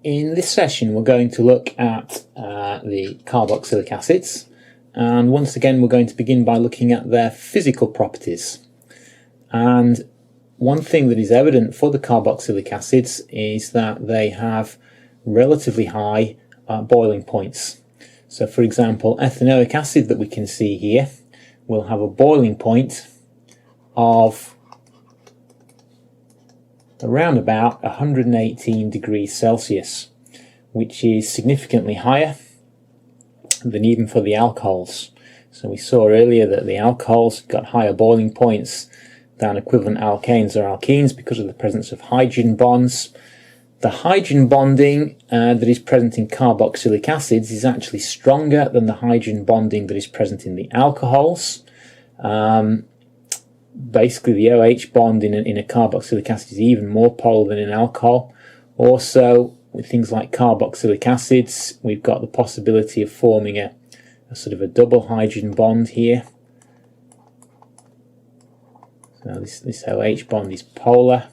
In this session we're going to look at the carboxylic acids, and once again we're going to begin by looking at their physical properties. And one thing that is evident for the carboxylic acids is that they have relatively high boiling points. So for example, ethanoic acid that we can see here will have a boiling point of around about 118 degrees Celsius, which is significantly higher than even for the alcohols. So we saw earlier that the alcohols got higher boiling points than equivalent alkanes or alkenes because of the presence of hydrogen bonds. The hydrogen bonding that is present in carboxylic acids is actually stronger than the hydrogen bonding that is present in the alcohols. Basically the OH bond in a carboxylic acid is even more polar than in alcohol. Also, with things like carboxylic acids, we've got the possibility of forming a sort of a double hydrogen bond here. So this OH bond is polar.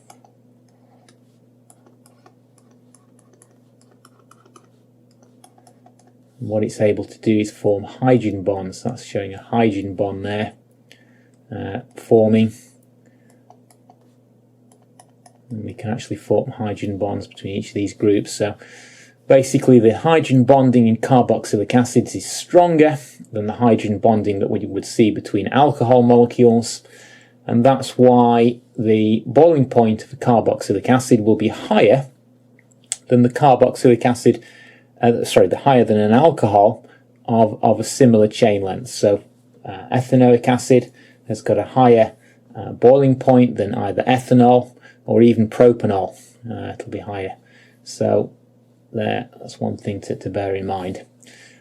And what it's able to do is form hydrogen bonds. That's showing a hydrogen bond there. Forming, and we can actually form hydrogen bonds between each of these groups. So basically the hydrogen bonding in carboxylic acids is stronger than the hydrogen bonding that we would see between alcohol molecules, and that's why the boiling point of a carboxylic acid will be higher than the carboxylic acid, higher than an alcohol of a similar chain length. So ethanoic acid has got a higher boiling point than either ethanol or even propanol. It'll be higher. So that's one thing to bear in mind.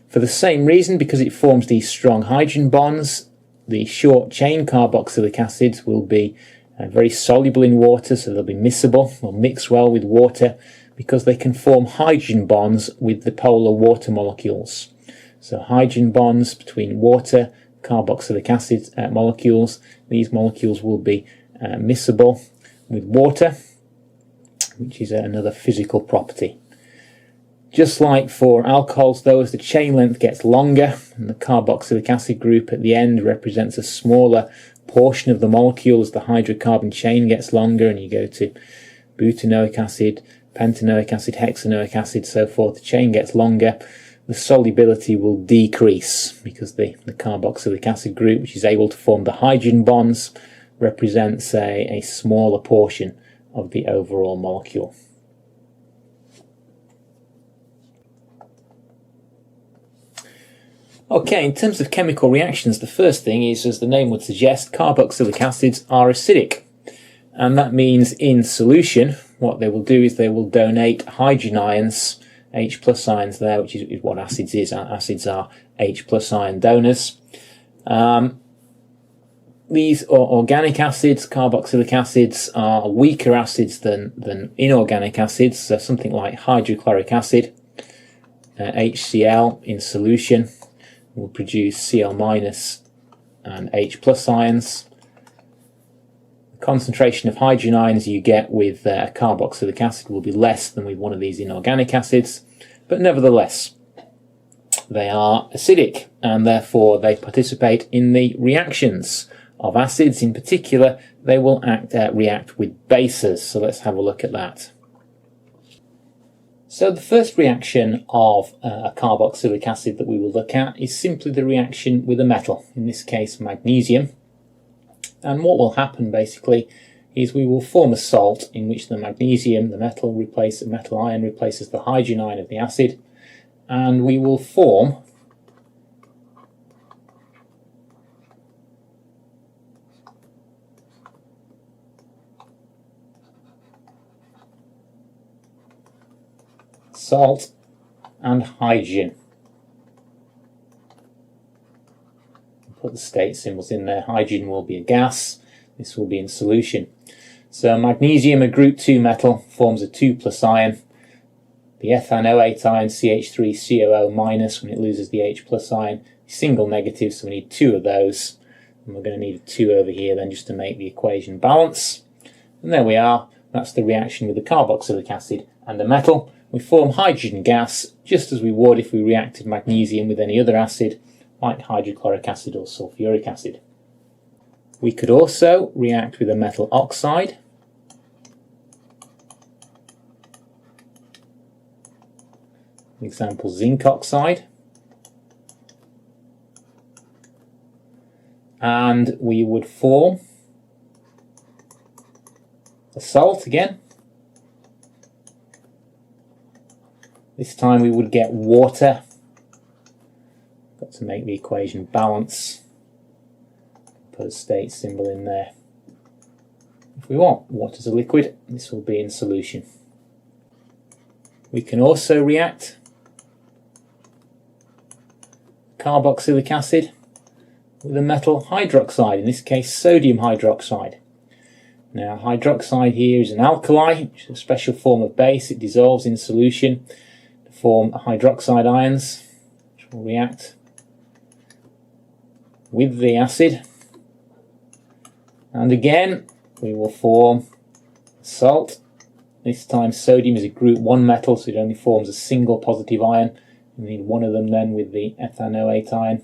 For the same reason, because it forms these strong hydrogen bonds, the short chain carboxylic acids will be very soluble in water, so they'll be miscible, they'll mix well with water because they can form hydrogen bonds with the polar water molecules. So hydrogen bonds between water, carboxylic acid molecules, these molecules will be miscible with water, which is another physical property. Just like for alcohols though, as the chain length gets longer and the carboxylic acid group at the end represents a smaller portion of the molecule as the hydrocarbon chain gets longer and you go to butanoic acid, pentanoic acid, hexanoic acid, so forth, the chain gets longer, the solubility will decrease because the carboxylic acid group, which is able to form the hydrogen bonds, represents a smaller portion of the overall molecule. Okay, in terms of chemical reactions, the first thing is, as the name would suggest, carboxylic acids are acidic. And that means in solution, what they will do is they will donate hydrogen ions, H plus ions there, which is what acids is. Acids are H plus ion donors. These organic acids, carboxylic acids, are weaker acids than inorganic acids. So something like hydrochloric acid, HCl in solution, will produce Cl minus and H plus ions. The concentration of hydrogen ions you get with carboxylic acid will be less than with one of these inorganic acids, but nevertheless they are acidic and therefore they participate in the reactions of acids. In particular, they will react with bases, so let's have a look at that. So the first reaction of a carboxylic acid that we will look at is simply the reaction with a metal, in this case magnesium. And what will happen basically is we will form a salt in which the magnesium, the metal ion replaces the hydrogen ion of the acid, and we will form salt and hydrogen. Put the state symbols in there. Hydrogen will be a gas, this will be in solution. So magnesium, a group 2 metal, forms a 2 plus ion. The ethanoate ion, CH3COO minus, when it loses the H plus ion, is single negative, so we need 2 of those. And we're going to need a 2 over here then just to make the equation balance. And there we are. That's the reaction with the carboxylic acid and a metal, we form hydrogen gas just as we would if we reacted magnesium with any other acid like hydrochloric acid or sulfuric acid. We could also react with a metal oxide. Example, zinc oxide. And we would form a salt again. This time we would get water. Got to make the equation balance. Put a state symbol in there. If we want water's a liquid, this will be in solution. We can also react carboxylic acid with a metal hydroxide, in this case sodium hydroxide. Now hydroxide here is an alkali, which is a special form of base. It dissolves in solution to form hydroxide ions, which will react with the acid. And again we will form salt. This time sodium is a group 1 metal, so it only forms a single positive ion. We need one of them then with the ethanoate ion.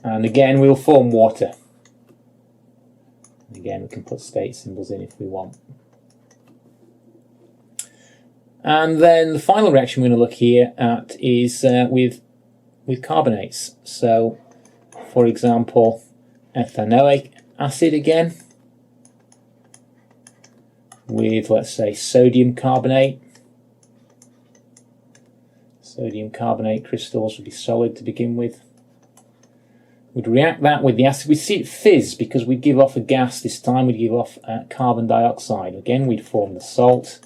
And again we'll form water. Again we can put state symbols in if we want. And then the final reaction we're going to look here at is with carbonates. So for example, ethanoic acid again with, let's say, sodium carbonate. Sodium carbonate crystals would be solid to begin with. We'd react that with the acid. We'd see it fizz because we'd give off a gas this time. We'd give off carbon dioxide. Again, we'd form the salt.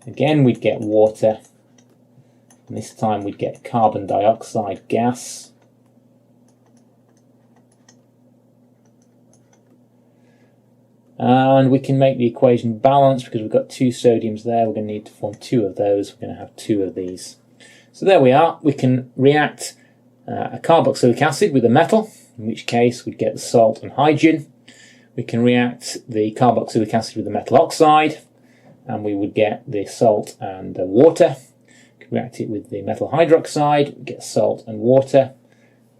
Again, we'd get water. And this time we'd get carbon dioxide gas. And we can make the equation balanced because we've got 2 sodiums there. We're going to need to form 2 of those. We're going to have 2 of these. So there we are. We can react a carboxylic acid with a metal, in which case we'd get the salt and hydrogen. We can react the carboxylic acid with the metal oxide, and we would get the salt and water. We could react it with the metal hydroxide, get salt and water.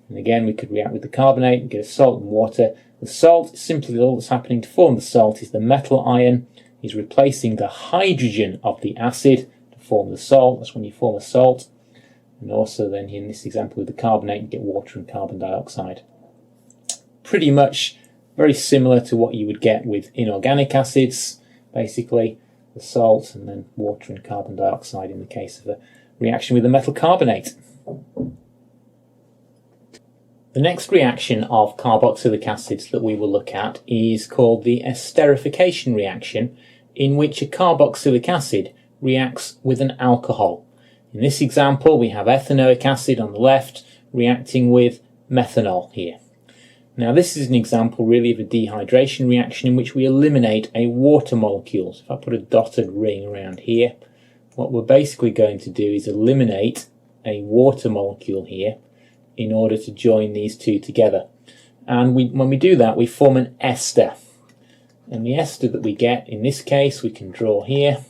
And again, we could react with the carbonate and get a salt and water. The salt, simply all that's happening to form the salt is the metal ion is replacing the hydrogen of the acid to form the salt. That's when you form a salt. And also then in this example with the carbonate, you get water and carbon dioxide. Pretty much very similar to what you would get with inorganic acids, basically the salt and then water and carbon dioxide in the case of a reaction with a metal carbonate. The next reaction of carboxylic acids that we will look at is called the esterification reaction, in which a carboxylic acid reacts with an alcohol. In this example we have ethanoic acid on the left reacting with methanol here. Now this is an example really of a dehydration reaction in which we eliminate a water molecule. So if I put a dotted ring around here, what we're basically going to do is eliminate a water molecule here in order to join these 2 together. And when we do that, we form an ester. And the ester that we get, in this case, we can draw here.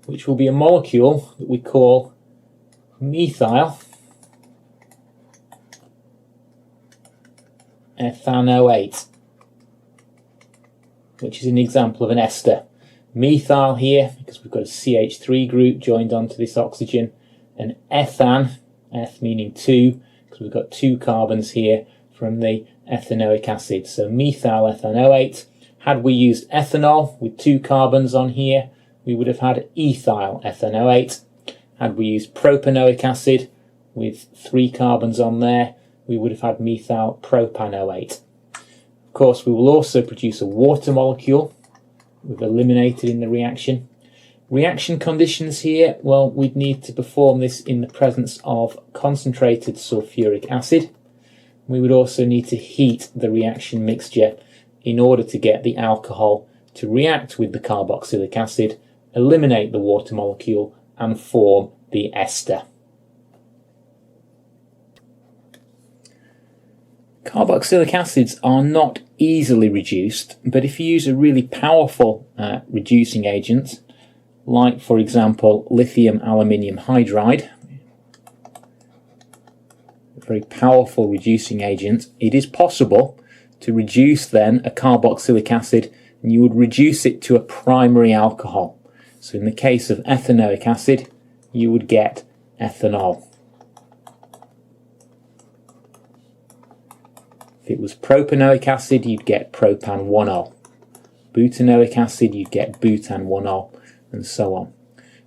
Which will be a molecule that we call methyl ethanoate, which is an example of an ester. Methyl here, because we've got a CH3 group joined onto this oxygen, and ethan, eth meaning 2, because we've got 2 carbons here from the ethanoic acid. So methyl ethanoate. Had we used ethanol with 2 carbons on here, we would have had ethyl ethanoate. Had we used propanoic acid with 3 carbons on there, we would have had methyl propanoate. Of course, we will also produce a water molecule we've eliminated in the reaction. Reaction conditions here, well, we'd need to perform this in the presence of concentrated sulfuric acid. We would also need to heat the reaction mixture in order to get the alcohol to react with the carboxylic acid, eliminate the water molecule and form the ester. Carboxylic acids are not easily reduced, but if you use a really powerful reducing agent, like for example lithium aluminium hydride, a very powerful reducing agent, it is possible to reduce then a carboxylic acid, and you would reduce it to a primary alcohol. So in the case of ethanoic acid, you would get ethanol. If it was propanoic acid, you'd get propan-1-ol. Butanoic acid, you'd get butan-1-ol, and so on.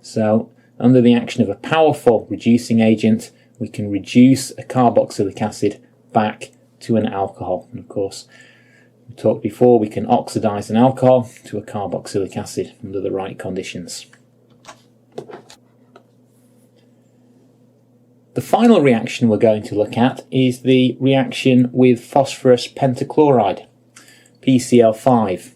So, under the action of a powerful reducing agent, we can reduce a carboxylic acid back to an alcohol. And of course, we talked before, we can oxidize an alcohol to a carboxylic acid under the right conditions. The final reaction we're going to look at is the reaction with phosphorus pentachloride, PCl5.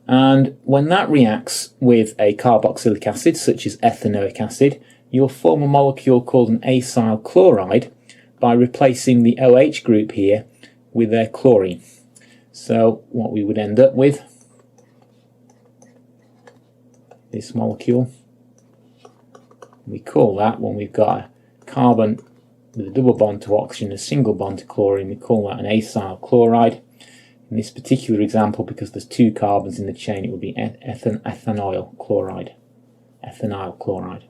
And when that reacts with a carboxylic acid, such as ethanoic acid, you'll form a molecule called an acyl chloride by replacing the OH group here with a chlorine. So what we would end up with, this molecule, we call that, when we've got a carbon with a double bond to oxygen, a single bond to chlorine, we call that an acyl chloride. In this particular example, because there's two carbons in the chain, it would be ethanyl chloride. Ethanyl chloride.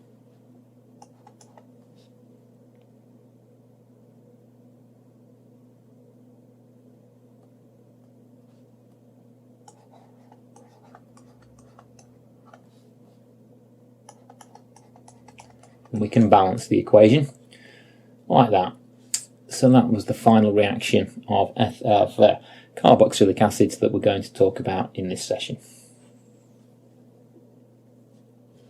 And we can balance the equation like that. So that was the final reaction of carboxylic acids that we're going to talk about in this session.